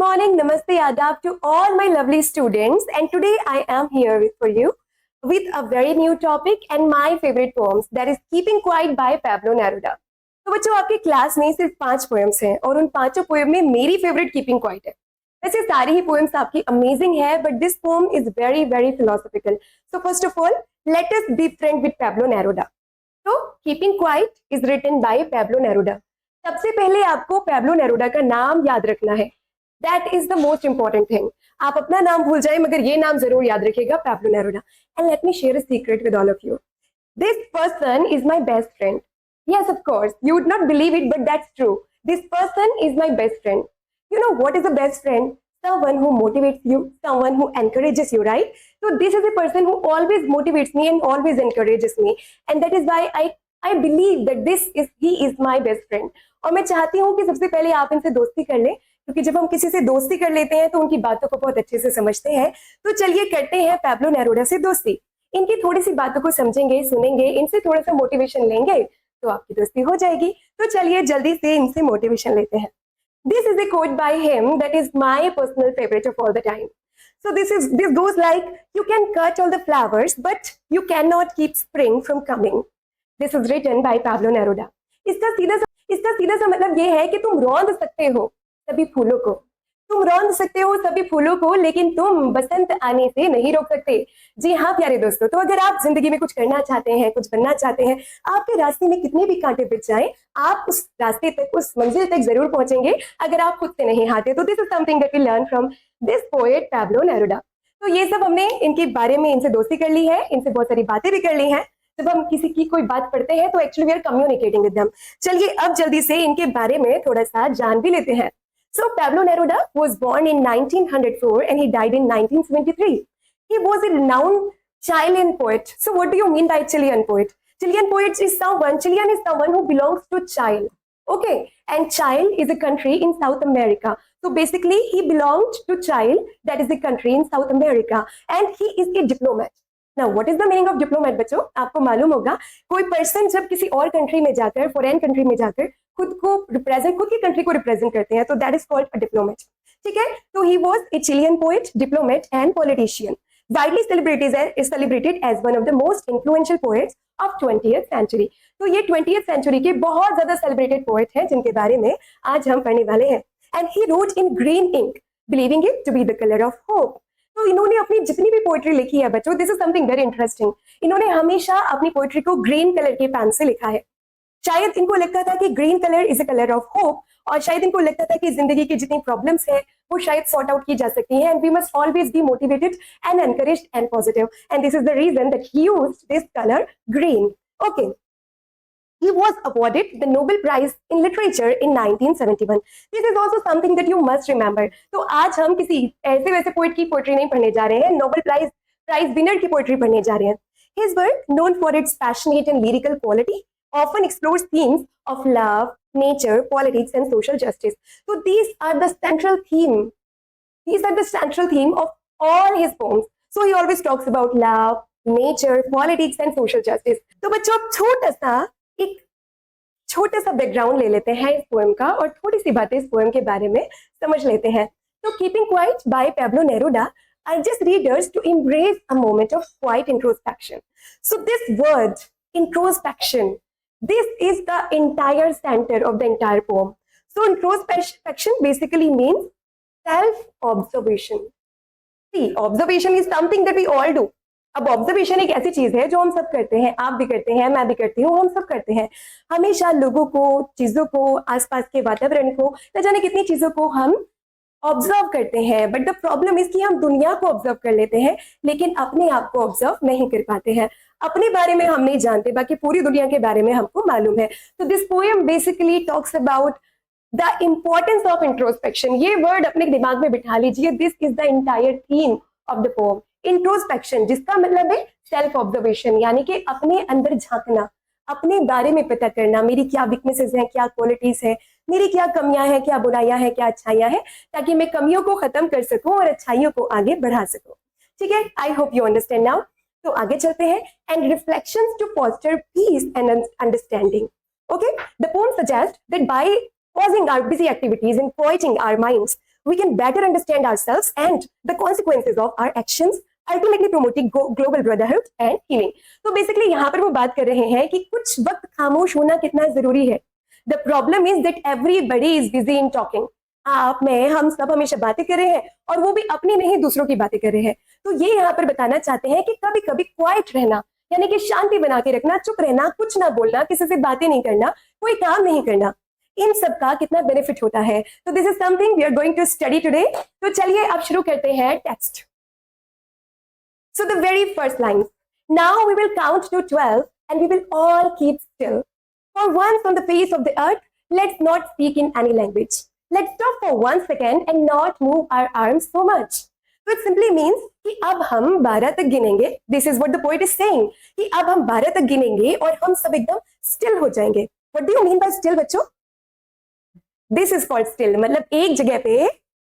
morning, namaste, adab to all my lovely students. And today I am here for you with a very new topic and my favorite poems, that is Keeping Quiet by Pablo Neruda. तो बच्चों, आपके class में सिर्फ 5 poems हैं और उन 5 poem में मेरी फेवरेट कीपिंग क्वाइट है. वैसे सारी ही पोएम्स आपकी अमेजिंग है, but this poem is very very philosophical. So first of all, let us be friend with Pablo Neruda. तो keeping quiet is written by Pablo Neruda. सबसे पहले आपको पैब्लो नेरुडा का नाम याद रखना है. That is the most important thing. आप अपना नाम भूल जाए मगर ये नाम जरूर याद रखिएगा, Pablo Neruda. And let me share a secret with all of you. This person is my best friend. Yes, of course. You would not believe it, but that's true. This person is my best friend. You know what is a best friend? Someone who motivates you, someone who encourages you, right? So this is a person who always motivates me and always encourages me. And that is why I believe that he is my best friend. और मैं चाहती हूँ कि सबसे पहले आप इनसे दोस्ती कर लें, क्योंकि जब हम किसी से दोस्ती कर लेते हैं तो उनकी बातों को बहुत अच्छे से समझते हैं. तो चलिए करते हैं पैब्लो नेरुडा से दोस्ती. इनकी थोड़ी सी बातों को समझेंगे, सुनेंगे, इनसे थोड़ा सा मोटिवेशन लेंगे तो आपकी दोस्ती हो जाएगी. तो चलिए जल्दी से इनसे मोटिवेशन लेते हैं. This is a quote by him that is my personal favorite of all the time. So this goes like, you can cut all the flowers but you cannot keep spring from coming. This is written by Pablo Neruda. इसका सीधा सा मतलब ये है कि तुम रौंद सकते हो सभी फूलों को, तुम रौंद सकते हो सभी फूलों को, लेकिन तुम बसंत आने से नहीं रोक सकते. जी हाँ प्यारे दोस्तों, तो अगर आप जिंदगी में कुछ करना चाहते हैं, कुछ बनना चाहते हैं, आपके रास्ते में कितने भी कांटे बिछ जाएं, आप उस रास्ते तक, उस मंजिल तक जरूर पहुंचेंगे अगर आप खुद से नहीं हारते. तो this is something that we learn from this poet Pablo Neruda. तो ये सब हमने इनके बारे में, इनसे दोस्ती कर ली है, इनसे बहुत सारी बातें भी कर ली हैं. जब हम किसी की कोई बात पढ़ते हैं तो actually we are communicating with them. चलिए अब जल्दी से इनके बारे में थोड़ा सा जान भी लेते हैं. So Pablo Neruda was born in 1904 and he died in 1973. He was a renowned Chilean poet. So what do you mean by Chilean poet? Chilean is someone who belongs to Chile. Okay, and Chile is a country in South America. So basically he belonged to Chile, that is a country in South America, and he is a diplomat. Now what is the meaning of diplomat बच्चों? आपको मालूम होगा, कोई person जब किसी और country में जाकर, फॉरेन कंट्री में जाकर खुद की कंट्री को रिप्रेजेंट करते हैं, तो that is called a diplomat. ठीक है, तो he was a Chilean poet, diplomat and politician, widely celebrated as one of the most influential poets of 20th century. तो ये 20th century के बहुत ज्यादा सेलिब्रेटेड पोएट हैं जिनके बारे में आज हम पढ़ने वाले हैं. And he wrote in green ink, believing it to be the color of hope. तो इन्होंने अपनी जितनी भी पोएट्री लिखी है बच्चों, this is something very interesting, इन्होंने हमेशा अपनी पोएट्री को ग्रीन कलर के पेन से लिखा है. शायद इनको लगता था कि green colour is a colour of hope, और शायद इनको लगता था कि जिंदगी की जितनी प्रॉब्लम्स हैं वो शायद सॉर्ट आउट की जा सकती हैं. And we must always be motivated and encouraged and positive, and this is the reason that he used this colour green. Okay, he was awarded the Nobel Prize in Literature in 1971. This is also something that you must remember. तो आज हम किसी ऐसे वैसे poet की poetry नहीं पढ़ने जा रहे हैं, नोबेल प्राइज विनर की पोएट्री पढ़ने जा रहे हैं. His work, known for its passionate and lyrical quality, often explores themes of love, nature, politics, and social justice. So these are the central theme. These are the central theme of all his poems. So he always talks about love, nature, politics, and social justice. तो बच्चों, एक छोटा सा background ले लेते हैं इस poem का और थोड़ी सी बातें इस पोएम के बारे में समझ लेते हैं. तो keeping quiet by Pablo Neruda urges readers to embrace a moment of quiet introspection. So this word introspection, this is the entire center of the entire poem. So introspection basically means self observation. See, observation is something that we all do. अब observation एक ऐसी चीज है जो हम सब करते हैं, आप भी करते हैं, मैं भी करती हूँ, हम सब करते हैं. हमेशा लोगों को, चीजों को, आसपास के वातावरण को, न जाने कितनी चीजों को हम ऑब्जर्व करते हैं. बट द प्रॉब्लम इज कि हम दुनिया को ऑब्जर्व कर लेते हैं लेकिन अपने आप को ऑब्जर्व नहीं कर पाते हैं. अपने बारे में हम नहीं जानते, बाकी पूरी दुनिया के बारे में हमको मालूम है. तो this poem basically talks about the importance of introspection. ये वर्ड अपने दिमाग में बिठा लीजिए. This is the entire theme of the poem. Introspection जिसका मतलब है सेल्फ ऑब्जर्वेशन, यानी कि अपने अंदर झांकना, अपने बारे में पता करना, मेरी क्या वीकनेसेस हैं, क्या क्वालिटीज हैं, मेरी क्या कमियां हैं, क्या बुराइयां हैं, क्या अच्छाइयां हैं, ताकि मैं कमियों को खत्म कर सकूं और अच्छाइयों को आगे बढ़ा सकूं. ठीक है, I hope you understand now. तो आगे चलते हैं. And reflections to foster peace and understanding. Okay, the poem suggest that by pausing our busy activities and quieting our minds, we can better understand ourselves and the consequences of our actions, ultimately promoting global brotherhood and healing. तो basically यहाँ पर वो बात कर रहे हैं कि कुछ वक्त खामोश होना कितना जरूरी है. The problem is that everybody is busy in talking. आप, मैं, हम सब हमेशा बातें कर रहे हैं और वो भी अपनी नहीं दूसरों की बातें कर रहे हैं. तो ये यहाँ पर बताना चाहते हैं कि कभी कभी क्वाइट रहना, यानी कि शांति बना के रखना, चुप रहना, कुछ ना बोलना, किसी से बातें नहीं करना, कोई काम नहीं करना, इन सब का कितना बेनिफिट होता है. तो this is something we are going to study today. तो चलिए अब शुरू करते हैं text. So the very first line. Now we will count to 12 and we will all keep still. For once on the face of the earth, let's not speak in any language. Let's stop for 1 second and not move our arms so much. So it simply means कि अब हम 12 तक गिनेंगे. This is what the poet is saying. कि अब हम 12 तक गिनेंगे और हम सब एकदम still हो जाएंगे. What do you mean by still बच्चों? This is called still. मतलब एक जगह पे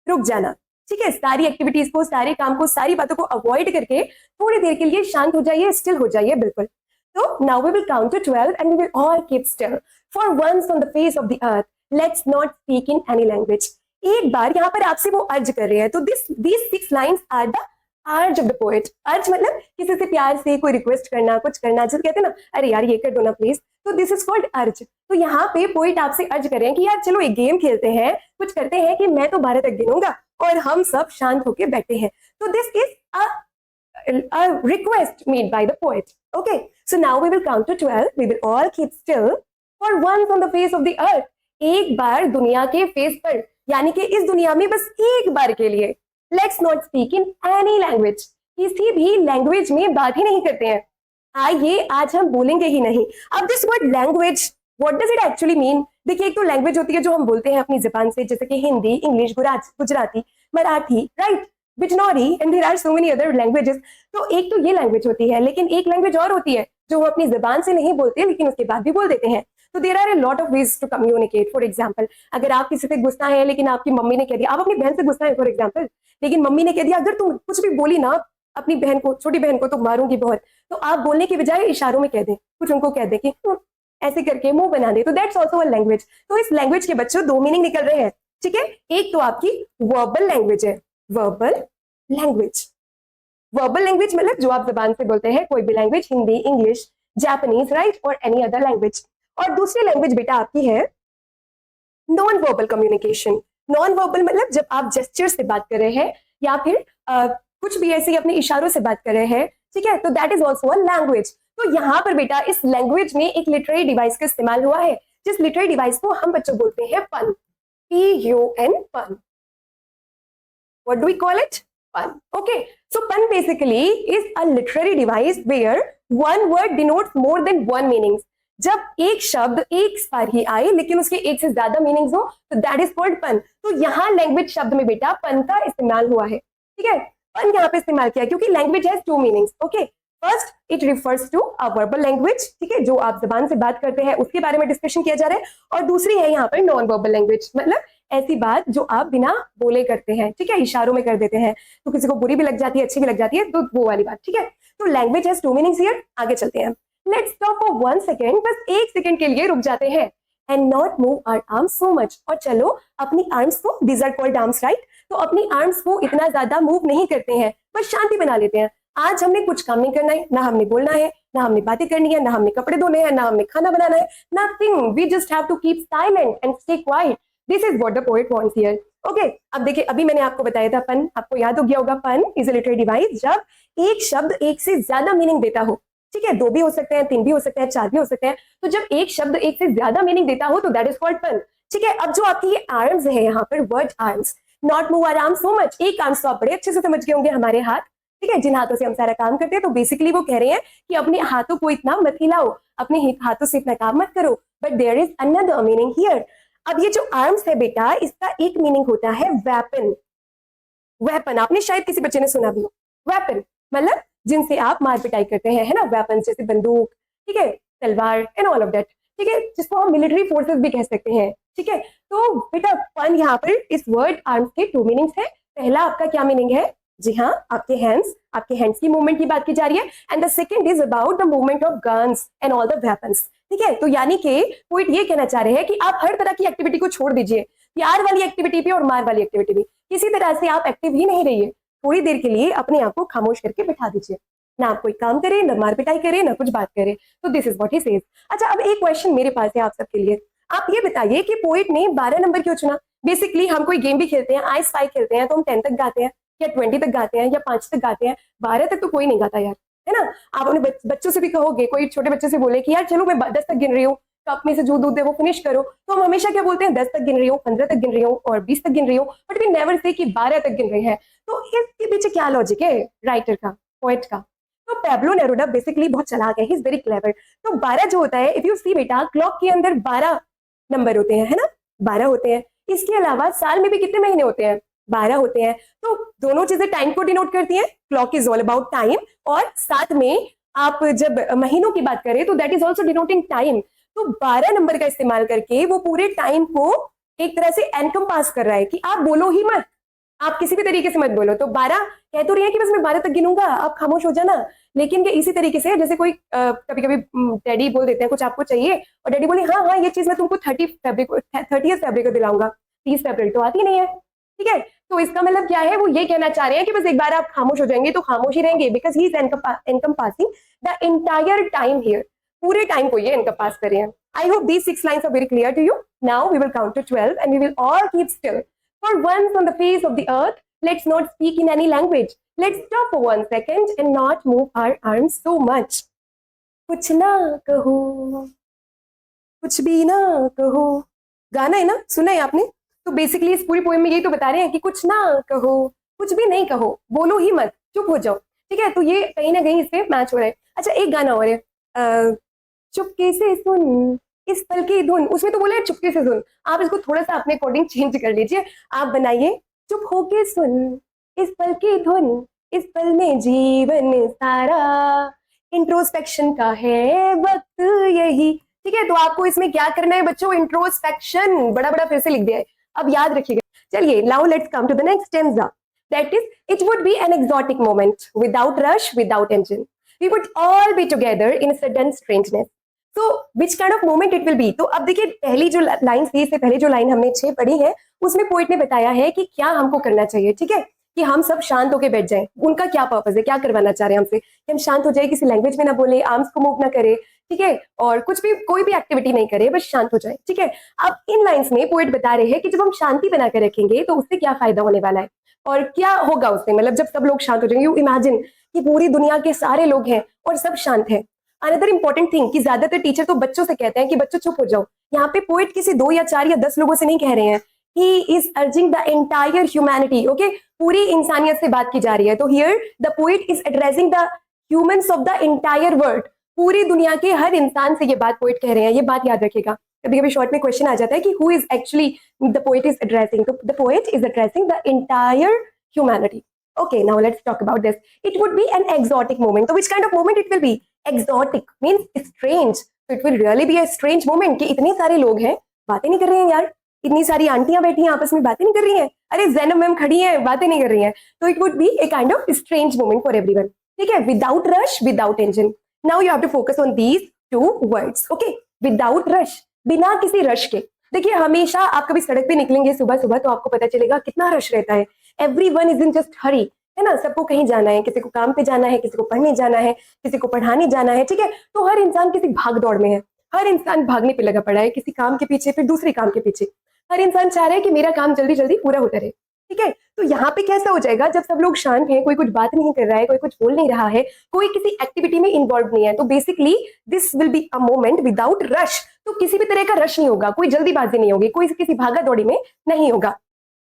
रुक जाना. ठीक है, सारी एक्टिविटीज को, सारे काम को, सारी बातों को अवॉइड करके थोड़ी देर के लिए शांत हो जाइए, स्टिल हो जाइए. बिल्कुल. तो now we will count to 12 and we will all keep still. For once on the face of the earth, let's not speak in any language. एक बार यहाँ पर आपसे वो अर्ज कर रहे हैं. तो these 6 lines are the urge of the poet. Urge मतलब किसी से प्यार से कोई रिक्वेस्ट करना, कुछ करना, जिसे कहते हैं ना, अरे यार ये कर दो ना प्लीज. तो दिस इज कॉल्ड अर्ज. तो यहाँ पे पोएट आपसे अर्ज कर रहे हैं कि यार चलो एक गेम खेलते हैं, कुछ करते हैं कि मैं तो 12 तक गिनूंगा और हम सब शांत होके बैठे हैं. तो this is a request made by the poet. Okay, so now we will count to 12. We will all keep still for once on the face of the earth. एक बार दुनिया के फेस पर, यानी कि इस दुनिया में बस एक बार के लिए. Let's not speak in any language. किसी भी लैंग्वेज में बात ही नहीं करते हैं. आइए आज हम बोलेंगे ही नहीं. अब this word language, what does it actually mean? देखिए, एक तो लैंग्वेज होती है जो हम बोलते हैं अपनी जुबान से, जैसे कि Hindi, English, Gujarati, Marathi, right, Bijnori, and there are so many other languages. तो एक तो ये लैंग्वेज होती है, लेकिन एक लैंग्वेज और होती है जो हम अपनी जुबान से नहीं बोलते लेकिन उसके बाद भी बोल देते हैं. तो there are a lot of ways to communicate. For example, अगर आप किसी से गुस्सा है लेकिन आपकी मम्मी ने कह दिया, आप अपनी बहन से गुस्सा है फॉर एग्जाम्पल, लेकिन मम्मी ने कह दिया अगर तुम कुछ भी बोली ना अपनी बहन को, छोटी बहन को, तो मारूंगी बहुत. तो आप बोलने की बजाय इशारों में कह दें, कुछ उनको कह दें कि ऐसे करके मुंह बना दे. तो दैट्स ऑल्सो अ लैंग्वेज. तो इस लैंग्वेज के बच्चों 2 मीनिंग निकल रहे हैं. ठीक है, एक तो आपकी वर्बल लैंग्वेज है. वर्बल लैंग्वेज, वर्बल लैंग्वेज मतलब जो आप जबान से बोलते हैं, कोई भी language, Hindi, English, Japanese, right, और एनी अदर लैंग्वेज. और दूसरी लैंग्वेज बेटा आपकी है non verbal communication. Non verbal मतलब जब आप जेस्चर से बात कर रहे हैं या फिर कुछ भी ऐसे अपने इशारों से बात कर रहे हैं. ठीक है, तो that is also a language. तो यहाँ पर बेटा इस लैंग्वेज में एक लिटरेरी डिवाइस का इस्तेमाल हुआ है, जिस लिटरेरी डिवाइस को हम बच्चों बोलते हैं पन. PUN, पन. What do we call it? Pun. Okay, so pun basically is a literary device where one word denotes more than one meanings. जब एक शब्द एक बार ही आए लेकिन उसके एक से ज्यादा मीनिंग्स हो, तो दैट इज कॉल्ड पन. तो यहाँ लैंग्वेज शब्द में बेटा पन का इस्तेमाल हुआ है. ठीक है, पन यहाँ पे इस्तेमाल किया क्योंकि language has 2 meanings. Okay, first it refers to a verbal language. ठीक है, जो आप जबान से बात करते हैं उसके बारे में डिस्कशन किया जा रहा है. और दूसरी है यहाँ पर नॉन वर्बल लैंग्वेज, मतलब ऐसी बात जो आप बिना बोले करते हैं. ठीक है, इशारों में कर देते हैं, तो किसी को बुरी भी लग जाती है, अच्छी भी लग जाती है, तो वो वाली बात. ठीक है, तो लैंग्वेज हैज 2 मीनिंग्स हियर. आगे चलते हैं. Let's stop for 1 second. बस 1 सेकेंड के लिए रुक जाते हैं. And not move our arms so much. और चलो अपनी आर्म्स को, these are called arms, right, तो अपनी आर्म्स को इतना ज्यादा मूव नहीं करते हैं, बस शांति बना लेते हैं. आज हमने कुछ काम नहीं करना है, ना हमने बोलना है, ना हमने बातें करनी है, ना हमने कपड़े धोने हैं, ना हमने खाना बनाना है, nothing. We just have to keep silent and stay quiet. This is what the poet wants here. Okay, अब देखिए, अभी मैंने आपको बताया था पन, आपको याद हो गया होगा. पन इज अ लिटरेरी डिवाइस जब एक शब्द एक से ज्यादा मीनिंग देता हो. ठीक है, 2 भी हो सकते हैं, 3 भी हो सकते हैं, 4 भी हो सकते हैं. तो जब एक शब्द एक से ज्यादा मीनिंग देता हो तो दैट इज कॉल्ड पन. ठीक है, अब जो आपकी ये आर्म्स है यहाँ पर, word arms, not move our arms so much. एक आर्म्स तो आप बड़े अच्छे से समझ गए होंगे, हमारे हाथ. ठीक है, जिन हाथों से हम सारा काम करते हैं. तो बेसिकली वो कह रहे हैं कि अपने हाथों को इतना मत हिलाओ, अपने हाथों से इतना काम मत करो. But there is another meaning here. अब ये जो आर्म्स है बेटा, इसका एक मीनिंग होता है वेपन. वेपन आपने शायद किसी बच्चे ने सुना भी हो. वेपन मतलब जिनसे आप मार पिटाई करते हैं, है ना, वेपन जैसे बंदूक, ठीक है, तलवार एंड ऑल ऑफ दैट. ठीक है, जिसको हम मिलिट्री फोर्सेस भी कह सकते हैं. ठीक है, तो बेटा पन यहाँ पर इस वर्ड आर्म्स के 2 मीनिंग्स है. पहला आपका क्या मीनिंग है? जी हाँ, आपके हैंड्स की मूवमेंट की बात की जा रही है. And the second is about the movement of guns and all the weapons. ठीक है, तो यानी कि पोएट ये कहना चाह रहे हैं कि आप हर तरह की एक्टिविटी को छोड़ दीजिए. प्यार वाली एक्टिविटी भी और मार वाली एक्टिविटी भी। किसी तरह से आप एक्टिव ही नहीं रहिए, थोड़ी देर के लिए अपने आप को खामोश करके बिठा दीजिए, ना आप कोई काम करे, ना मार पिटाई करे, ना कुछ बात करे। तो this is what he says. अच्छा, अब एक क्वेश्चन मेरे पास है आप सबके लिए। आप ये बताइए कि पोएट ने 12 नंबर क्यों चुना? बेसिकली हम कोई गेम भी खेलते हैं, आई स्पाई खेलते हैं, तो हम 10 तक गाते हैं या 20 तक गाते हैं या 5 तक गाते हैं, 12 तक तो कोई नहीं गाता यार, है ना। आप अपने बच्चों से भी कहोगे, कोई छोटे बच्चे से बोले कि यार चलो मैं 10 तक गिन रही हूँ, कप में से जो दूध है वो फिनिश करो, तो हम हमेशा क्या बोलते हैं, 10 तक गिन रही हूँ, 15 तक गिन रही हूँ और 20 तक गिन रही हूँ, बट वी नेवर से कि 12 तक गिन रहे हैं। तो इसके पीछे क्या लॉजिक है राइटर का, पोएट का? तो पैब्लो नेरुडा बेसिकली बहुत चालाक है, ही इज वेरी क्लेवर। तो 12 जो होता है, इफ यू सी बेटा, क्लॉक के अंदर 12 नंबर होते हैं, है ना, 12 होते हैं। इसके अलावा साल में भी कितने महीने होते हैं? 12 होते हैं। तो दोनों चीजें टाइम को डिनोट करती हैं, clock is all about time, और साथ में आप जब महीनों की बात करें तो that is also denoting time. तो 12 नंबर का इस्तेमाल करके वो पूरे टाइम को एक तरह से एनकम्पास कर रहा है कि आप बोलो ही मत, आप किसी भी तरीके से मत बोलो। तो 12 कह तो रही है कि बस मैं 12 तक गिनूंगा, आप खामोश हो जाना, लेकिन ये इसी तरीके से जैसे कोई कभी कभी डैडी बोल देते हैं कुछ आपको चाहिए, और डैडी बोले हाँ हाँ ये चीज मैं तुमको 30 फरवरी को दिलाऊंगा, 30 फरवरी तो आती नहीं है, ठीक है। तो इसका मतलब क्या है, वो ये कहना चाह रहे हैं कि बस एक बार आप खामोश हो जाएंगे तो खामोश ही रहेंगे, because he is encompassing the entire time here, पूरे टाइम को ये एनकम्पास कर रहे हैं। I hope these 6 lines are very clear to you. Now we will count to 12 and we will all keep still. For once on the face of the earth, let's not speak in any language. Let's stop for 1 second and not move our arms so much. कुछ ना कहो, कुछ भी ना कहो, गाना है ना, सुना है आपने? तो बेसिकली इस पूरी पोएम में यही तो बता रहे हैं कि कुछ ना कहो, कुछ भी नहीं कहो, बोलो ही मत, चुप हो जाओ, ठीक है। तो ये कहीं ना कहीं इससे मैच हो रहा है। अच्छा, एक गाना और है, चुपके से सुन इस पल की धुन, उसमें तो बोला है चुपके से सुन, आप इसको थोड़ा सा अपने अकॉर्डिंग चेंज कर लीजिए, आप बनाइए चुप होके सुन इस पल की धुन, इस पल में जीवन सारा, इंट्रोस्पेक्शन का है वक्त यही, ठीक है। तो आपको इसमें क्या करना है बच्चों, इंट्रोस्पेक्शन, बड़ा बड़ा फिर से लिख दिया है, अब याद रखिएगा। चलिए, now let's come to the next stanza, that is it would be an exotic moment without rush without engine, we would all be together in a sudden strangeness. So which kind of moment it will be? तो अब देखिए, पहली जो line थी, इससे पहले जो line हमने 6 पढ़ी है, उसमें पोइट ने बताया है कि क्या हमको करना चाहिए, ठीक है, कि हम सब शांत होकर बैठ जाएं। उनका क्या पर्पस है, क्या करवाना चाह रहे हैं हमसे, कि हम शांत हो जाए, किसी लैंग्वेज में ना बोले, आर्म्स को मूव ना करे, ठीक है, और कुछ भी कोई भी एक्टिविटी नहीं करे, बस शांत हो जाए, ठीक है। अब इन लाइंस में पोइट बता रहे हैं कि जब हम शांति बनाकर रखेंगे तो उससे क्या फायदा होने वाला है और क्या होगा उससे, मतलब जब सब लोग शांत हो जाएंगे। यू इमेजिन कि पूरी दुनिया के सारे लोग हैं और सब शांत हैं। अनदर इंपॉर्टेंट थिंग कि ज्यादातर टीचर तो बच्चों से कहते हैं कि बच्चों चुप हो जाओ, यहाँ पे पोइट किसी 2 या 4 या 10 लोगों से नहीं कह रहे हैं, he is urging the entire humanity, okay, पूरी इंसानियत से बात की जा रही है। तो here the poet is addressing the humans of the entire world, पूरी दुनिया के हर इंसान से ये बात पोइट कह रहे हैं, ये बात याद रखिएगा। कभी कभी शॉर्ट में क्वेश्चन आ जाता है कि who is actually the poet is addressing, तो the poet is addressing the entire humanity. Okay, now let's talk about this. It would be an exotic moment. So which kind of moment it will be? Exotic means strange. So it will really be a strange moment कि इतने सारे लोग हैं, बातें नहीं कर रहे हैं यार, इतनी सारी आंटियां बैठी हैं आपस में, बातें नहीं कर रही हैं, अरे ज़ैनब मैम खड़ी हैं, बातें नहीं कर रही हैं। तो it would be a kind of strange moment for everyone. ठीक है, without rush, without engine. Now you have to focus on these 2 words. Okay, without rush, बिना किसी रश के। देखिए, हमेशा आप कभी सड़क पे निकलेंगे सुबह सुबह तो आपको पता चलेगा कितना रश रहता है। एवरीवन इज इन जस्ट हरी, है ना, सबको कहीं जाना है, किसी को काम पे जाना है, किसी को पढ़ने जाना है, किसी को पढ़ाने जाना है, ठीक है। तो हर इंसान किसी भाग दौड़ में है, हर इंसान भागने पे लगा पड़ा है, किसी काम के पीछे, फिर दूसरे काम के पीछे। हर इंसान चाह रहा है कि मेरा काम जल्दी जल्दी पूरा होता रहे, ठीक है। तो यहाँ पे कैसा हो जाएगा, जब सब लोग शांत हैं, कोई कुछ बात नहीं कर रहा है, कोई कुछ बोल नहीं रहा है, कोई किसी एक्टिविटी में इन्वॉल्व नहीं है, तो basically this will be a moment without rush. तो किसी भी तरह का रश नहीं होगा, कोई जल्दीबाजी नहीं होगी, कोई किसी भागा दौड़ी में नहीं होगा।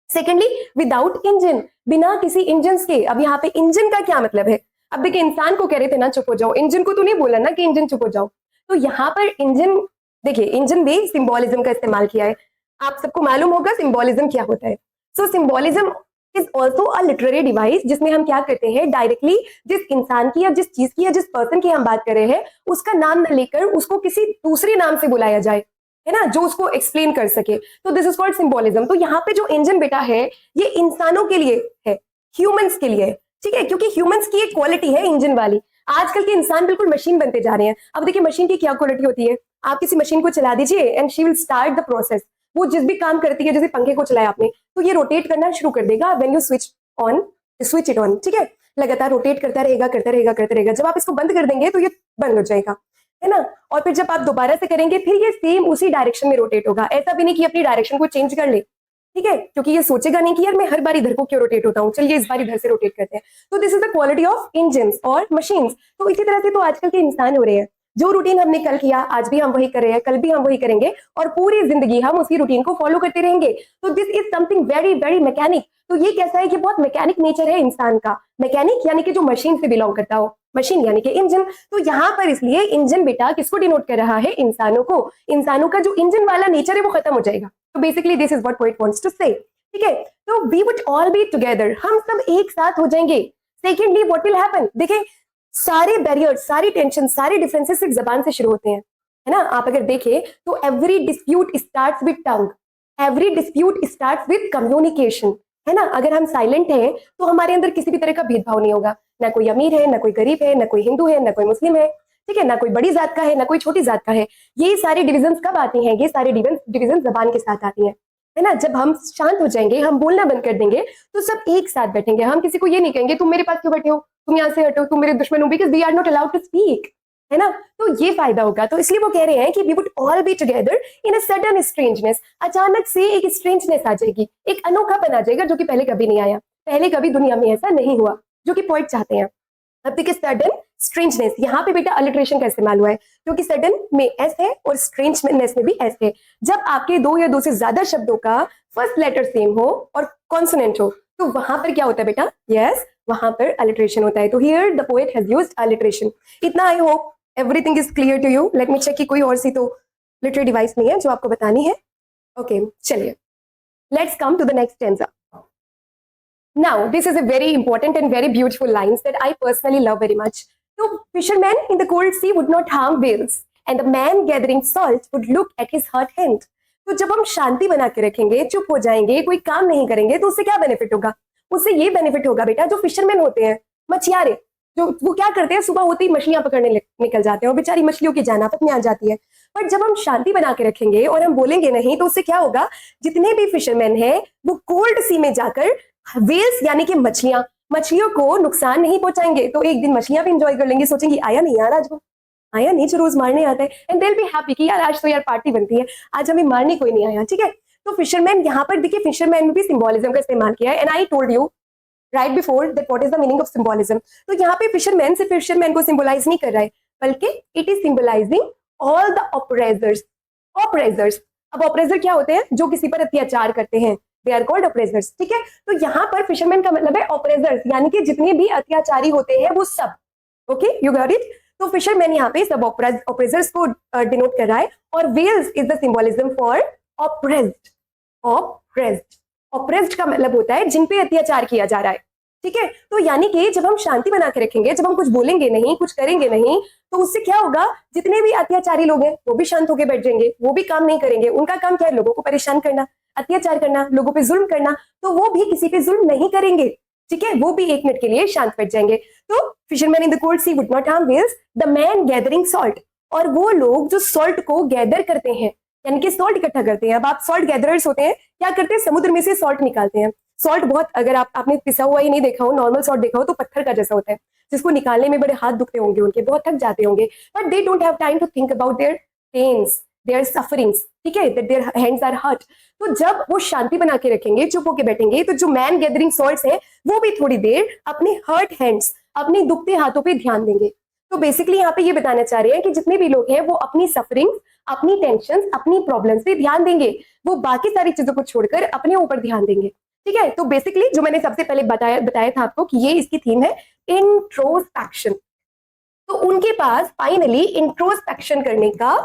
सेकेंडली, विदाउट इंजन, बिना किसी इंजन के। अब यहाँ पे इंजन का क्या मतलब है, अब देखिए, इंसान को कह रहे थे ना चुप हो जाओ, इंजन को तो नहीं बोला ना कि इंजन चुप हो जाओ। तो यहाँ पर इंजन, देखिए, इंजन भी सिंबोलिज्म का इस्तेमाल किया है। आप सबको मालूम होगा सिंबोलिज्म क्या होता है। So symbolism is also a literary device, जिसमें हम क्या करते हैं, डायरेक्टली जिस इंसान की या जिस चीज की या जिस पर्सन की हम बात कर रहे हैं, उसका नाम न लेकर उसको किसी दूसरे नाम से बुलाया जाए, है ना, जो उसको एक्सप्लेन कर सके। तो दिस इज कॉल्ड सिंबोलिज्म। तो यहाँ पे जो इंजन बेटा है, ये इंसानों के लिए है, ह्यूमंस के लिए, ठीक है, क्योंकि ह्यूमंस की एक क्वालिटी है इंजन वाली। आजकल के इंसान बिल्कुल मशीन बनते जा रहे हैं। अब देखिए, मशीन की क्या क्वालिटी होती है, आप किसी मशीन को चला दीजिए and she will start the process, वो जिस भी काम करती है, जैसे पंखे को चलाया आपने तो ये रोटेट करना शुरू कर देगा when you switch it on, ठीक है, लगातार रोटेट करता रहेगा करता रहेगा करता रहेगा। जब आप इसको बंद कर देंगे तो ये बंद हो जाएगा, है ना। और फिर जब आप दोबारा से करेंगे फिर ये सेम उसी डायरेक्शन में रोटेट होगा। ऐसा भी नहीं कि अपनी डायरेक्शन को चेंज कर ले, ठीक है, क्योंकि ये सोचेगा नहीं कि यार मैं हर बार इधर को क्यों रोटेट होता हूँ, चलिए इस बार इधर से रोटेट करते हैं। तो this is the quality of engine और मशीन्स। तो इसी तरह से तो आजकल के इंसान हो रहे हैं, जो रूटीन हमने कल किया आज भी हम वही कर रहे हैं, कल भी हम वही करेंगे और पूरी जिंदगी हम उसी रूटीन को फॉलो करते रहेंगे। तो this is something very very mechanic. तो ये कैसा है कि बहुत मैकेनिक नेचर है इंसान का। मैकेनिक यानी कि जो मशीन से बिलोंग करता हो, मशीन यानी कि इंजन। तो यहाँ पर इसलिए इंजन बेटा किसको डिनोट कर रहा है, इंसानों को। इंसानों का जो इंजन वाला नेचर है वो खत्म हो जाएगा। तो basically this is what poet wants to say, ठीक है। तो we would all be together, हम सब एक साथ हो जाएंगे। सेकेंडली व्हाट विल हैपन, देखिए सारे बैरियर्स, सारी टेंशन, सारे डिफरेंसेस सिर्फ जबान से शुरू होते हैं, है ना। आप अगर देखें तो every dispute starts with tongue, every dispute starts with communication, है ना। अगर हम साइलेंट हैं तो हमारे अंदर किसी भी तरह का भेदभाव नहीं होगा, ना कोई अमीर है, ना कोई गरीब है, ना कोई हिंदू है, ना कोई मुस्लिम है, ठीक है, ना कोई बड़ी जात का है, ना कोई छोटी जात का है। ये सारे डिविजन कब आती हैं, ये सारे डिविजन जबान के साथ आती हैं, है ना। जब हम शांत हो जाएंगे, हम बोलना बंद कर देंगे तो सब एक साथ बैठेंगे। हम किसी को ये नहीं कहेंगे तुम मेरे पास क्यों बैठे हो, तुम यहाँ से हटो, तुम मेरे दुश्मन हो, because we are not allowed to speak, है ना। तो ये फायदा होगा। तो इसलिए वो कह रहे हैं कि we would all be together in a sudden strangeness. अचानक से एक स्ट्रेंजनेस आ जाएगी, एक अनोखापन आ जाएगा जो कि पहले कभी नहीं आया, पहले कभी दुनिया में ऐसा नहीं हुआ, जो कि पॉइंट चाहते हैं। अब देखिए सडन स्ट्रेंजनेस, यहाँ पे बेटा अलिट्रेशन का इस्तेमाल हुआ है क्योंकि सडन में एस है और स्ट्रेंजनेस में भी एस है। जब आपके दो या दो से ज्यादा शब्दों का फर्स्ट लेटर सेम हो और कॉन्सोनेंट हो तो वहां पर क्या होता है बेटा, यस, वहां पर अलिट्रेशन होता है। तो here the poet has used alliteration. इतना I hope everything is clear to you. Let me check कि कोई और सी तो लिटरेरी डिवाइस नहीं है जो आपको बतानी है। ओके, चलिए let's come to the next stanza. Now, this is a very important and very beautiful lines that I personally love very much. So, fishermen in the cold sea would not harm whales, and the man gathering salt would look at his hurt hand. तो जब हम शांति बना के रखेंगे, चुप हो जाएंगे, कोई काम नहीं करेंगे, तो उससे क्या बेनिफिट होगा? उससे ये बेनिफिट होगा बेटा, जो फिशरमैन होते हैं, मछियारे, जो वो क्या करते हैं, सुबह होते ही मछलियां पकड़ने निकल जाते हैं और बेचारी मछलियों की जान आफत में आ जाती है। पर जब हम शांति बना के रखेंगे और हम बोलेंगे नहीं, तो उससे क्या होगा, जितने भी फिशरमैन हैं वो कोल्ड सी में जाकर वेल्स यानी कि मछलियों को नुकसान नहीं पहुंचाएंगे। तो एक दिन मछलियां भी इंजॉय कर लेंगी, सोचेंगी आया नहीं यार, आज वो आया नहीं जो रोज मारने आता है, and they will be happy कि यार आज तो यार पार्टी बनती है, आज हमें मारने कोई नहीं आया, ठीक है। तो फिशरमैन यहाँ पर देखिए, फिशरमैन में भी सिंबोलिज्म का इस्तेमाल किया है, and I told you right before that what is the meaning of symbolism. तो यहाँ पे फिशरमैन से फिशरमैन को सिंबलाइज नहीं कर रहा है, बल्कि it is symbolising all the oppressors. अब ऑपरेजर क्या होते हैं, जो किसी पर अत्याचार करते हैं, दे आर कॉल्ड ऑपरेजर्स, ठीक है। तो यहाँ पर फिशरमैन का मतलब है ऑपरेजर्स, यानी कि जितने भी अत्याचारी होते हैं वो सब, ओके, यू गॉट इट। तो फिशरमैन यहाँ पे सब ऑपरेजर्स को डिनोट कर रहा है, और whales is the symbolism for oppressed का मतलब होता है जिन पे अत्याचार किया जा रहा है, ठीक है। तो यानी कि जब हम शांति बना के रखेंगे, जब हम कुछ बोलेंगे नहीं, कुछ करेंगे नहीं, तो उससे क्या होगा, जितने भी अत्याचारी लोग हैं वो भी शांत होकर बैठ जाएंगे, वो भी काम नहीं करेंगे। उनका काम क्या है, लोगों को परेशान करना, अत्याचार करना, लोगों पे जुल्म करना, तो वो भी किसी पे जुल्म नहीं करेंगे, ठीक है, वो भी एक मिनट के लिए शांत बैठ जाएंगे। तो fisherman in the cold sea would not harm whales, the man gathering salt, और वो लोग जो सॉल्ट को गैदर करते हैं, यानी कि सॉल्ट इकट्ठा करते हैं। अब आप सॉल्ट गैदरर्स होते हैं, क्या करते हैं, समुद्र में से सॉल्ट निकालते हैं। सॉल्ट बहुत, अगर आपने पिसा हुआ ही नहीं देखा हो, नॉर्मल सॉल्ट देखा हो, तो पत्थर का जैसा होता है, जिसको निकालने में बड़े हाथ दुखते होंगे उनके, बहुत थक जाते होंगे, but they don't have time to think about their pains, their sufferings, ठीक है, that their hands are hurt. तो जब वो शांति बना के रखेंगे, चुप होके बैठेंगे, तो जो मैन गैदरिंग सॉल्ट्स है वो भी थोड़ी देर अपने हर्ट हैंड्स, अपने दुखते हाथों पे ध्यान देंगे। तो बेसिकली यहाँ पे ये बताना चाह रहे हैं कि जितने भी लोग हैं वो अपनी सफरिंग, अपनी टेंशन, अपनी प्रॉब्लम्स पे ध्यान देंगे, वो बाकी सारी चीजों को छोड़कर अपने ऊपर ध्यान देंगे, ठीक है। तो बेसिकली जो मैंने सबसे पहले बताया था आपको कि ये इसकी थीम है इंट्रोस्पेक्शन। तो उनके पास फाइनली इंट्रोस्पेक्शन करने का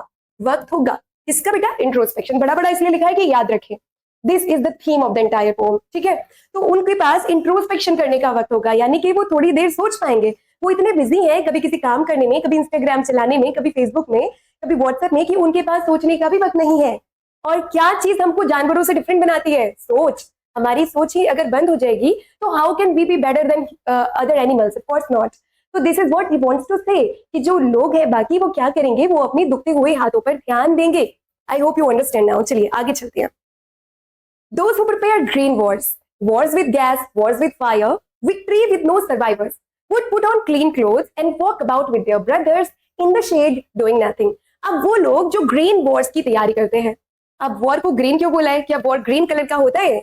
वक्त होगा। इसका बेटा इंट्रोस्पेक्शन, बड़ा बड़ा इसलिए लिखा है कि याद रखें, this is the theme of the entire poem, ठीक है। तो उनके पास इंट्रोस्पेक्शन करने का वक्त होगा, यानी कि वो थोड़ी देर सोच पाएंगे। वो इतने बिजी हैं कभी किसी काम करने में, कभी इंस्टाग्राम चलाने में, कभी फेसबुक में, कभी व्हाट्सएप में, कि उनके पास सोचने का भी वक्त नहीं है। और क्या चीज हमको जानवरों से डिफरेंट बनाती है, सोच। हमारी सोच ही अगर बंद हो जाएगी तो how can we be better than other animals, of course not. तो this is what he wants to say कि जो लोग हैं बाकी, वो क्या करेंगे, वो अपने दुखते हुए हाथों पर ध्यान देंगे, आई होप यू अंडरस्टैंड नाउ। चलिए आगे चलते हैं। Those who prepare green wars, wars with gas, wars with fire, victory with no survivors, would put on clean clothes and walk about with their brothers in the shade doing nothing. अब वो लोग जो green Wars की तैयारी करते हैं, अब war को ग्रीन क्यों बोला है? क्या वॉर ग्रीन कलर का होता है?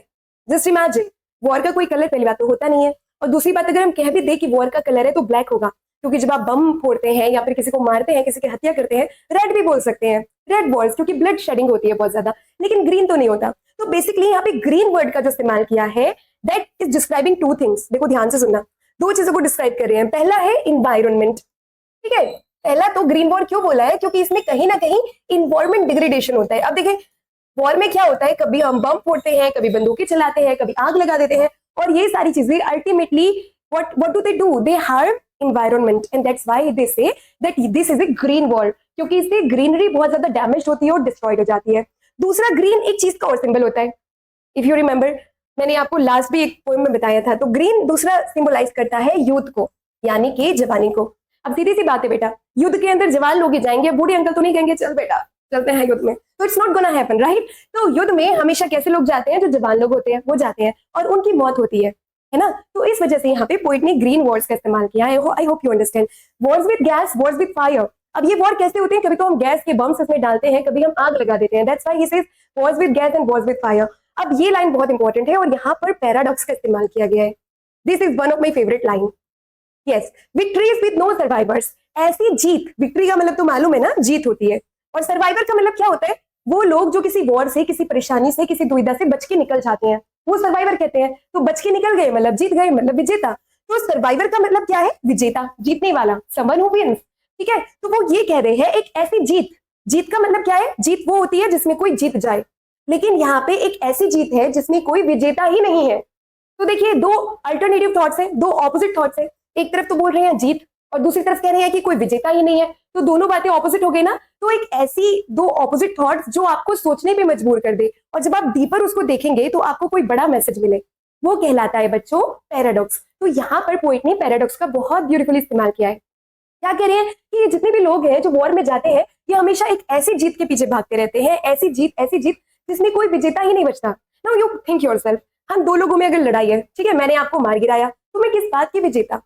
जस्ट इमेजिन, वॉर का कोई कलर पहली बात तो होता नहीं है, और दूसरी बात अगर हम कह भी दे कि वॉर का कलर है तो ब्लैक होगा, क्योंकि जब आप बम फोड़ते हैं या फिर किसी को मारते हैं, किसी की हत्या करते हैं, रेड भी बोल सकते हैं, रेड वॉर्स, क्योंकि ब्लड शेडिंग होती है बहुत ज्यादा, लेकिन ग्रीन तो नहीं होता। तो बेसिकली यहाँ पे ग्रीन वर्ड का जो इस्तेमाल किया है, that is describing two things. देखो ध्यान से सुनना, दो चीजों को डिस्क्राइब कर रहे हैं। पहला है इन्वायरमेंट, ठीक है। पहला तो ग्रीन वॉर क्यों बोला है? क्योंकि इसमें कहीं ना कहीं इन्वायरमेंट डिग्रेडेशन होता है। अब देखिए वॉर में क्या होता है, कभी हम बम फोड़ते हैं, कभी बंदूकें चलाते हैं, कभी आग लगा देते हैं, और ये सारी चीजें ultimately what do they do? They harm environment, and that's why they say that this is a green war, क्योंकि इससे ग्रीनरी बहुत ज्यादा डैमेज होती है और डिस्ट्रॉयड हो जाती है। दूसरा, ग्रीन एक चीज का और सिंबल होता है। इफ यू रिमेंबर, मैंने आपको लास्ट भी एक पोएम में बताया था, तो ग्रीन दूसरा सिंबलाइज करता है यूथ को, यानी कि जवानी को। अब सीधी सी बात है बेटा, युद्ध के अंदर जवान लोग ही जाएंगे, बूढ़े अंकल तो नहीं कहेंगे चल बेटा चलते हैं युद्ध में, तो it's not gonna happen, right. तो युद्ध में हमेशा कैसे लोग जाते हैं? जो जवान लोग होते हैं वो जाते हैं, और उनकी मौत होती है ना। तो इस वजह से यहाँ पे पोइट ने ग्रीन वॉर्स का इस्तेमाल किया है। I hope you understand. Wars with gas, Wars with fire. अब ये वॉर कैसे होते हैं? कभी तो हम गैस के बम्स इसमें डालते हैं, कभी हम आग लगा देते हैं। That's why he says Wars with gas and Wars with fire. अब ये लाइन बहुत इंपॉर्टेंट है, और यहाँ पर पैराडॉक्स का इस्तेमाल किया गया है। This is one of my favourite line. Yes, victories with no survivors. ऐसी जीत, विक्ट्री का मतलब तो मालूम है ना, जीत होती है, और सर्वाइवर का मतलब क्या होता है? वो लोग जो किसी वॉर से, किसी परेशानी से, किसी दुविधा से बच के निकल जाते हैं, वो सर्वाइवर कहते हैं। तो बच के निकल गए मतलब जीत गए, मतलब विजेता। तो सर्वाइवर का मतलब क्या है? विजेता, जीतने वाला, समवन हु विन्स, ठीक है। तो वो ये कह रहे हैं एक ऐसी जीत, जीत का मतलब क्या है? जीत वो होती है जिसमें कोई जीत जाए, लेकिन यहाँ पे एक ऐसी जीत है जिसमें कोई विजेता ही नहीं है। तो देखिए दो अल्टरनेटिव थॉट्स है, दो ऑपोजिट थॉट्स है। एक तरफ तो बोल रहे हैं जीत, और दूसरी तरफ कह रहे हैं कि कोई विजेता ही नहीं है। तो दोनों बातें ऑपोजिट हो गई ना। तो एक ऐसी दो ऑपोजिट थॉट्स जो आपको सोचने पे मजबूर कर दे, और जब आप डीपर उसको देखेंगे तो आपको कोई बड़ा मैसेज मिले, वो कहलाता है बच्चों पैराडॉक्स। तो यहाँ पर पोइट ने पैराडॉक्स का बहुत ब्यूटीफुली इस्तेमाल किया है। क्या कह रहे हैं कि जितने भी लोग हैं जो वॉर में जाते हैं, ये हमेशा एक ऐसी जीत के पीछे भागते रहते हैं, ऐसी जीत जिसमें कोई विजेता ही नहीं बचता। नाउ यू थिंक योरसेल्फ, हम दो लोगों में अगर लड़ाई है, ठीक है, मैंने आपको मार गिराया, तो मैं किस बात की विजेता?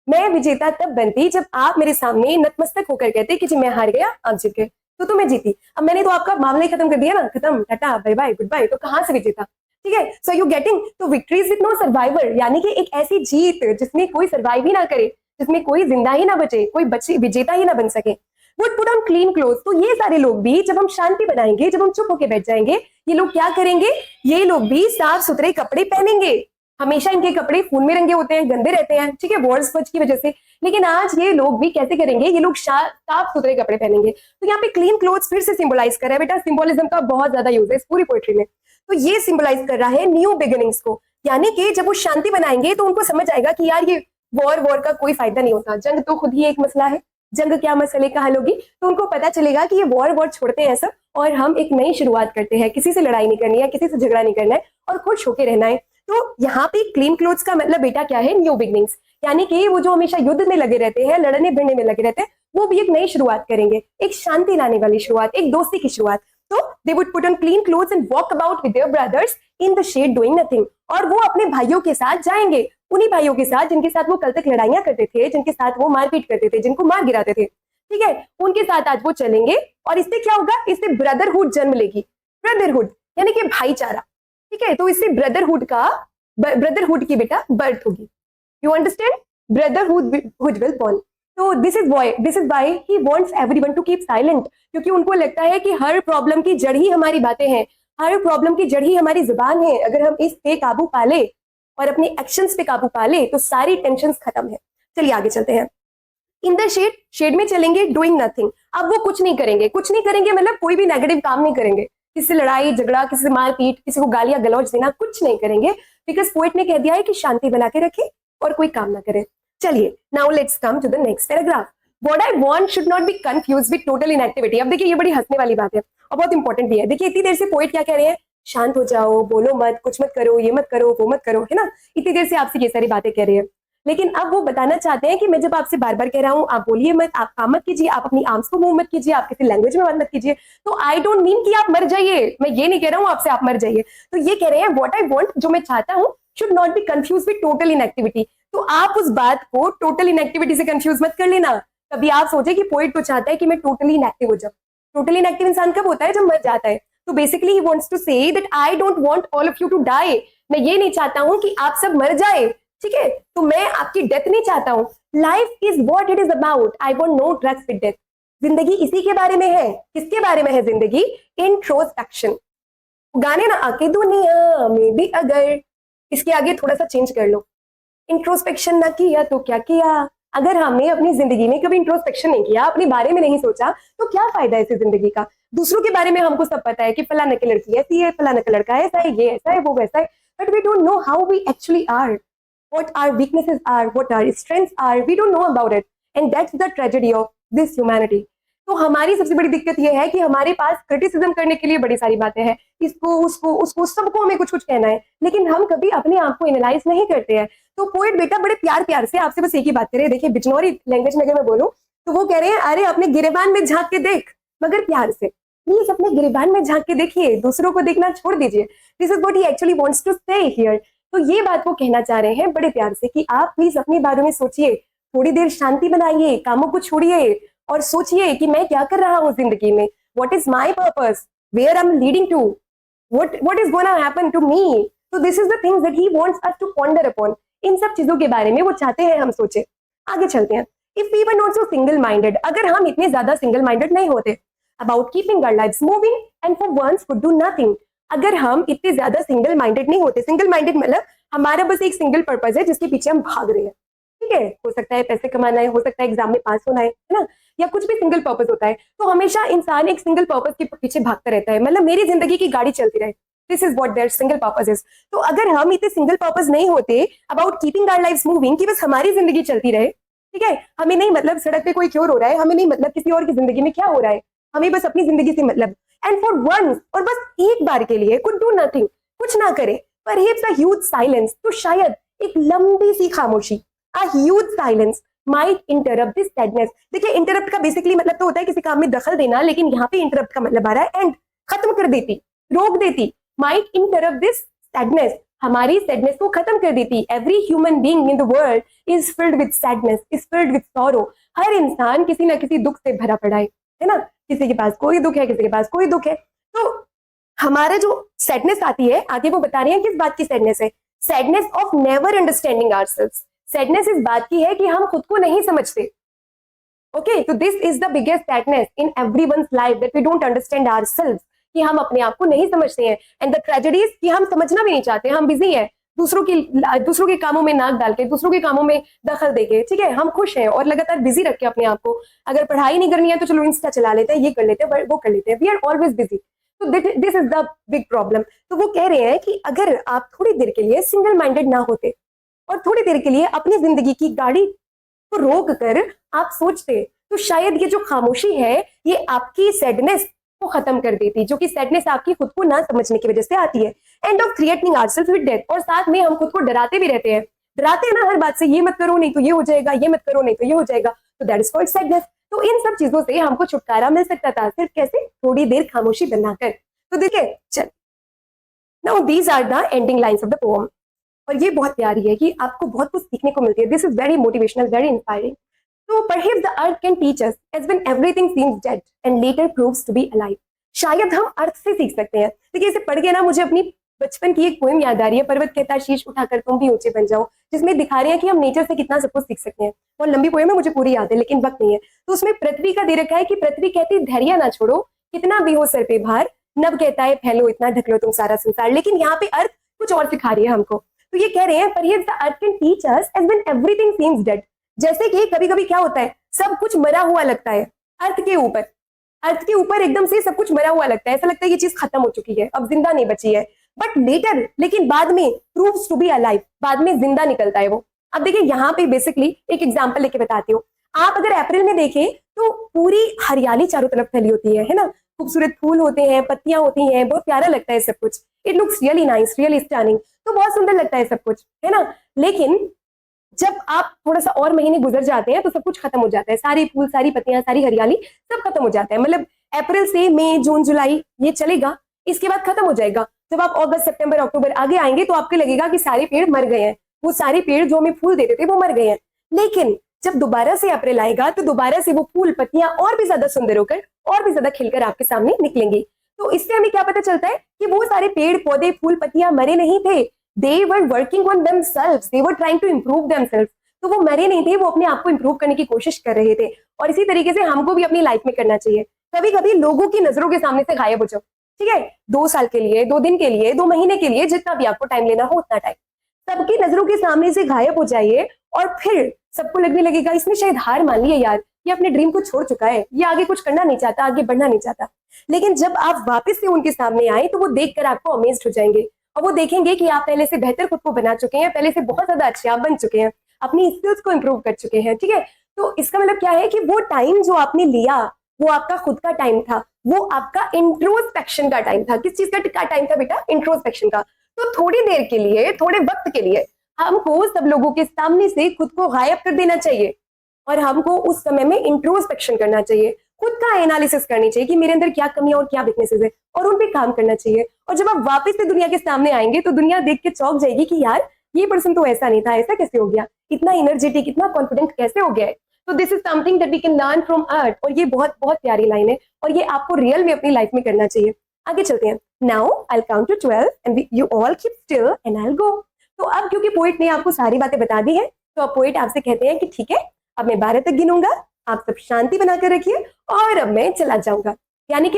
मैं विजेता तब बनती जब आप मेरे सामने नतमस्तक होकर कहते कि जी मैं हार गया, आप जीत गए, तो मैं जीती। अब मैंने तो आपका मामला ही खत्म कर दिया ना, खत्म, tata bye bye goodbye, तो कहां से विजेता? ठीक है, सो यू गेटिंग। तो विक्ट्रीज विद नो सर्वाइवर, यानी कि एक ऐसी जीत जिसमें कोई सर्वाइव ही ना करे, जिसमें कोई जिंदा ही ना बचे, कोई बच्चे विजेता ही ना बन सके। Would put on clean cloth. तो ये सारे लोग भी जब हम शांति बनाएंगे, जब हम चुप होकर बैठ जाएंगे, ये लोग क्या करेंगे? ये लोग भी साफ सुथरे कपड़े पहनेंगे। हमेशा इनके कपड़े खून में रंगे होते हैं, गंदे रहते हैं, ठीक है, वॉर्स फर्ज की वजह से। लेकिन आज ये लोग भी कैसे करेंगे? ये लोग साफ सुथरे कपड़े पहनेंगे। तो यहाँ पे क्लीन क्लोथ्स फिर से सिंबलाइज कर रहा है बेटा, सिंबोलिज्म का बहुत ज्यादा यूज है इस पूरी पोएट्री में। तो ये सिंबलाइज कर रहा है न्यू बिगिनिंग्स को, यानी कि जब वो शांति बनाएंगे तो उनको समझ आएगा कि यार ये वॉर का कोई फायदा नहीं होता, जंग तो खुद ही एक मसला है, जंग क्या मसले का हल होगी। तो उनको पता चलेगा कि ये वॉर छोड़ते हैं सब, और हम एक नई शुरुआत करते हैं, किसी से लड़ाई नहीं करनी है, किसी से झगड़ा नहीं करना है, और खुश होकर रहना है। तो यहाँ पे क्लीन क्लोथ्स का मतलब बेटा क्या है? न्यू बिगनिंग्स, यानी कि वो जो हमेशा युद्ध में लगे रहते हैं, लड़ने भिड़ने में लगे रहते हैं, वो भी एक नई शुरुआत करेंगे, एक शांति लाने वाली शुरुआत, एक दोस्ती की शुरुआत। तो they would put on clean clothes and walk about with their brothers in the shade doing nothing. और वो अपने भाइयों के साथ जाएंगे, उन्हीं भाइयों के साथ जिनके साथ वो कल तक लड़ाइयां करते थे, जिनके साथ वो मारपीट करते थे, जिनको मार गिराते थे, ठीक है, उनके साथ आज वो चलेंगे। और इससे क्या होगा? इससे ब्रदरहुड जन्म लेगी। ब्रदरहुड यानी कि भाईचारा, ठीक है। तो इससे ब्रदरहुड की बेटा बर्थ होगी। You understand? Brotherhood will born. तो this is why he wants everyone to keep silent, क्योंकि उनको लगता है कि हर प्रॉब्लम की जड़ ही हमारी बातें हैं, हर प्रॉब्लम की जड़ ही हमारी जुबान है। अगर हम इस पे काबू पाले और अपने एक्शंस पे काबू पाले तो सारी टेंशंस खत्म है। चलिए आगे चलते हैं। इन द शेड, शेड में चलेंगे, डूइंग नथिंग। अब वो कुछ नहीं करेंगे, कुछ नहीं करेंगे मतलब कोई भी नेगेटिव काम नहीं करेंगे, किसी से लड़ाई झगड़ा, किसी से मारपीट, किसी को गालियां गलौज देना, कुछ नहीं करेंगे, बिकॉज पोएट ने कह दिया है कि शांति बना के रखे और कोई काम ना करे। चलिए now let's come to the next paragraph. What I want should not be confused with total inactivity. अब देखिए ये बड़ी हंसने वाली बात है और बहुत इंपॉर्टेंट भी है। देखिए इतनी देर से पोएट क्या कह रहे हैं? शांत हो जाओ, बोलो मत, कुछ मत करो, ये मत करो, वो मत करो, है ना। इतनी देर से आपसे ये सारी बातें कह रहे हैं, लेकिन अब वो बताना चाहते हैं कि मैं जब आपसे बार बार कह रहा हूँ आप बोलिए मत, आप काम मत कीजिए, आप अपनी आर्म्स को मूव मत कीजिए, आप किसी लैंग्वेज में बात मत कीजिए, तो आई डोंट मीन कि आप मर जाइए, मैं ये नहीं कह रहा हूँ आपसे आप मर जाइए। तो ये कह रहे हैं व्हाट आई वांट, जो मैं चाहता हूँ, should not be confuse with total inactivity. तो आप उस बात को टोटल इनएक्टिविटी से कंफ्यूज मत कर लेना। कभी आप सोचे कि पोएट तो चाहता है कि मैं टोटली इनएक्टिव हो जाऊं। टोटली इनएक्टिव इंसान कब होता है? जब मर जाता है। तो basically he wants to say that I don't want all of you to die. मैं ये नहीं चाहता हूं कि आप सब मर जाए, ठीक है? तो मैं आपकी डेथ नहीं चाहता हूं। Life is what it is about, I want no drugs with death. जिंदगी इसी के बारे में है। किसके बारे में है जिंदगी? इंट्रोस्पेक्शन। गाने ना आके दुनिया में भी अगर, इसके आगे थोड़ा सा चेंज कर लो, इंट्रोस्पेक्शन ना किया तो क्या किया। अगर हमने अपनी जिंदगी में कभी इंट्रोस्पेक्शन नहीं किया, अपने बारे में नहीं सोचा, तो क्या फायदा है इस जिंदगी का? दूसरों के बारे में हमको सब पता है कि फलाना की लड़की ऐसी है, फलाना का लड़का ऐसा है, ये ऐसा है, वो वैसा है, but we don't know how we actually are, what our weaknesses are, what our strengths are, we don't know about it, and that's the tragedy of this humanity. तो हमारी सबसे बड़ी दिक्कत यह है कि हमारे पास क्रिटिसिज्म करने के लिए बड़ी सारी बातें हैं, इसको उसको उसको सबको हमें कुछ कुछ कहना है, लेकिन हम कभी अपने आप को एनालाइज नहीं करते हैं। तो पोएट बेटा बड़े प्यार प्यार से आपसे बस एक ही बात करे, देखिए बिजनौरी लैंग्वेज में अगर मैं बोलूं तो वो कह रहे हैं अरे अपने गिरेबान में झांक के देख, मगर प्यार से। प्लीज अपने गिरेबान में झांक के देखिए, दूसरों को देखना छोड़ दीजिए। This is what he actually wants to say here. तो ये बात वो कहना चाह रहे हैं बड़े प्यार से कि आप प्लीज अपने बारे में सोचिए, थोड़ी देर शांति बनाइए, कामों को छोड़िए और सोचिए कि मैं क्या कर रहा हूँ जिंदगी में, what is my purpose, where I am leading to, what is gonna happen to me. तो this is the things that he wants us to ponder upon. इन सब चीजों के बारे में वो चाहते हैं हम सोचे। आगे चलते हैं। If we were not so single minded, अगर हम इतने ज्यादा सिंगल माइंडेड नहीं होते about keeping our lives moving and for once could do nothing, अगर हम इतने ज्यादा सिंगल माइंडेड नहीं होते, सिंगल माइंडेड मतलब हमारा बस एक सिंगल पर्पस है जिसके पीछे हम भाग रहे हैं, ठीक है? हो सकता है पैसे कमाना है, हो सकता है एग्जाम में पास होना है ना, या कुछ भी सिंगल पर्पस होता है। तो हमेशा इंसान एक सिंगल पर्पस के पीछे भागता रहता है, मतलब मेरी जिंदगी की गाड़ी चलती रहे, this is what their single purpose is. तो अगर हम इतने सिंगल पर्पस नहीं होते about keeping our lives moving, कि बस हमारी जिंदगी चलती रहे, ठीक है, हमें नहीं मतलब सड़क पे कोई क्योर हो रहा है, हमें नहीं मतलब किसी और की जिंदगी में क्या हो रहा है, हमें बस अपनी जिंदगी से मतलब, एंड फॉर वंस, और बस एक बार के लिए कुड डू नथिंग, कुछ ना करे, परहैप्स अ ह्यूज साइलेंस, तो शायद एक लंबी सी खामोशी, a huge silence might interrupt this sadness. देखिए इंटरप्ट का बेसिकली मतलब तो होता है किसी काम में दखल देना, लेकिन यहाँ पे इंटरप्ट का मतलब आ रहा है एंड, खत्म कर देती, रोक देती। माइट इंटरप्ट दिस सैडनेस, हमारी सैडनेस को खत्म कर देती। Every human being in the world is filled with sadness, is filled with sorrow. हर इंसान किसी ना किसी दुख से भरा पड़ा है ना, किसी के पास कोई दुख है, किसी के पास कोई दुख है। तो हमारा जो सैडनेस आती है, आगे वो बता रहे हैं किस बात की सैडनेस है, sadness of never understanding ourselves. Sadness इस बात की है कि हम खुद को नहीं समझते। ओके, तो this is the biggest sadness in everyone's life, that we don't understand ourselves, कि हम अपने आप को नहीं समझते हैं। एंड द ट्रेजेडीज कि हम समझना भी नहीं चाहते, हम बिजी हैं दूसरों के कामों में नाक डाल के, दूसरों के कामों में दखल देके, ठीक है, हम खुश हैं और लगातार बिजी रखे अपने आप को। अगर पढ़ाई नहीं करनी है तो चलो इंस्टा चला लेते हैं, ये कर लेते हैं, वो कर लेते हैं, वी आर ऑलवेज बिजी। तो this is the big problem. तो वो कह रहे हैं कि अगर आप थोड़ी देर के लिए सिंगल माइंडेड ना होते और थोड़ी देर के लिए अपनी जिंदगी की गाड़ी को रोक कर आप सोचते, तो शायद ये जो खामोशी है ये आपकी सैडनेस को खत्म कर देती, जो कि सैडनेस आपकी खुद को ना समझने की वजह से आती है। End of threatening ourselves with death, और साथ में हम खुद को डराते भी रहते हैं, डराते हैं ना हर बात से, ये मत करो नहीं तो ये हो जाएगा, ये मत करो नहीं तो ये हो जाएगा, तो दैट इज कॉल्ड सैडनेस। तो इन सब चीजों से हमको छुटकारा मिल सकता था, सिर्फ कैसे? थोड़ी देर खामोशी बनाकर। तो देखिए चल, now these are the ending lines of the poem, और ये बहुत प्यारी है कि आपको बहुत कुछ सीखने को मिलती है। This is very motivational, very inspiring. So perhaps the earth can teach us as when everything seems dead and later proves to be alive. शायद हम अर्थ से सीख सकते हैं। देखिए इसे पढ़ के ना मुझे अपनी बचपन की एक पोएम याद आ रही है, पर्वत कहता शीश उठाकर तुम भी ऊंचे बन जाओ, जिसमें दिखा रहे हैं कि हम नेचर से कितना सब कुछ सीख सकते हैं। बहुत लंबी पोएम है, मुझे पूरी याद है लेकिन वक्त नहीं है। तो उसमें पृथ्वी का दे रखा है कि पृथ्वी कहती धैर्य ना छोड़ो, कितना भी हो सर पे भार, नभ कहता है फैलो इतना ढक लो तुम सारा संसार। लेकिन यहाँ पे अर्थ कुछ और सिखा रही है हमको। तो ये कह रहे हैं perhaps the earth can teach us as when everything seems dead, जैसे कि कभी कभी क्या होता है, सब कुछ मरा हुआ लगता है अर्थ के ऊपर एकदम से सब कुछ मरा हुआ लगता है, ऐसा लगता है ये चीज खत्म हो चुकी है, अब जिंदा नहीं बची है। बट लेटर, लेकिन बाद में प्रूव्स टू बी अलाइव, बाद में जिंदा निकलता है वो। अब देखिए यहाँ पे बेसिकली एक एग्जांपल लेके बताती हूँ। आप अगर अप्रैल में देखें तो पूरी हरियाली चारों तरफ फैली होती है ना, खूबसूरत फूल होते हैं, पत्तियां होती हैं, बहुत प्यारा लगता है सब कुछ, it looks really nice, really stunning, तो बहुत सुंदर लगता है सब कुछ, है ना। लेकिन जब आप थोड़ा सा और महीने गुजर जाते हैं तो सब कुछ खत्म हो जाता है, सारे फूल, सारी पत्तियां, सारी हरियाली सब खत्म हो जाता है। मतलब अप्रैल से मई, जून, जुलाई ये चलेगा, इसके बाद खत्म हो जाएगा। जब आप अगस्त, सितंबर, अक्टूबर आगे आएंगे तो आपको लगेगा कि सारे पेड़ मर गए हैं, वो सारे पेड़ जो हमें फूल देते थे वो मर गए हैं। लेकिन जब दोबारा से अप्रैल आएगा तो दोबारा से वो फूल, पत्तियां और भी ज्यादा सुंदर होकर, और भी ज्यादा खिलकर आपके सामने निकलेंगी। तो इससे हमें क्या पता चलता है कि वो सारे पेड़, पौधे, फूल, पत्तियां मरे नहीं थे। They were working on themselves, they were trying to improve themselves. तो वो मरे नहीं थे, वो अपने आप को इम्प्रूव करने की कोशिश कर रहे थे। और इसी तरीके से हमको भी अपनी लाइफ में करना चाहिए। कभी कभी लोगों की नजरों के सामने से गायब हो जाओ, ठीक है, 2 साल के लिए, 2 दिन के लिए, 2 महीने के लिए, जितना भी आपको टाइम लेना हो उतना टाइम, सबकी नजरों के सामने से गायब हो जाइए। और फिर सबको लगने लगेगा इसने शायद हार मान ली है यार, ये अपने ड्रीम को छोड़ चुका है, ये आगे कुछ करना नहीं चाहता, आगे बढ़ना नहीं चाहता। लेकिन जब आप वापस से उनके सामने आए तो वो देखकर आपको अमेज्ड हो जाएंगे, और वो देखेंगे कि आप पहले से बेहतर खुद को बना चुके हैं, पहले से बहुत ज्यादा अच्छे आप बन चुके हैं, अपनी स्किल्स को इंप्रूव कर चुके हैं, ठीक है। तो इसका मतलब क्या है कि वो टाइम जो आपने लिया वो आपका खुद का टाइम था, वो आपका इंट्रोस्पेक्शन का टाइम था। किस चीज का टाइम था बेटा? इंट्रोस्पेक्शन का। तो थोड़ी देर के लिए, थोड़े वक्त के लिए हमको सब लोगों के सामने से खुद को गायब कर देना चाहिए, और हमको उस समय में इंट्रोस्पेक्शन करना चाहिए, खुद का एनालिसिस करनी चाहिए कि मेरे अंदर क्या कमियां और क्या वीकनेसेस है, और उन पे काम करना चाहिए। और जब आप वापस से दुनिया के सामने आएंगे तो दुनिया देख के चौंक जाएगी कि यार ये पर्सन तो ऐसा नहीं था, ऐसा कैसे हो गया, इतना एनर्जेटिक, इतना कॉन्फिडेंट कैसे हो गया है। तो this is something that we can learn from earth. और ये बहुत बहुत प्यारी लाइन है, और ये आपको रियल में अपनी लाइफ में करना चाहिए। आगे चलते हैं। Now I will count to 12 and you all keep still and I will go. तो अब क्योंकि पोइट ने आपको सारी बातें बता दी है, तो अब पोइट आपसे कहते हैं कि ठीक है, अब मैं 12 तक गिनूंगा, आप सब शांति बनाकर रखिए, और अब मैं चला जाऊंगा। यानी कि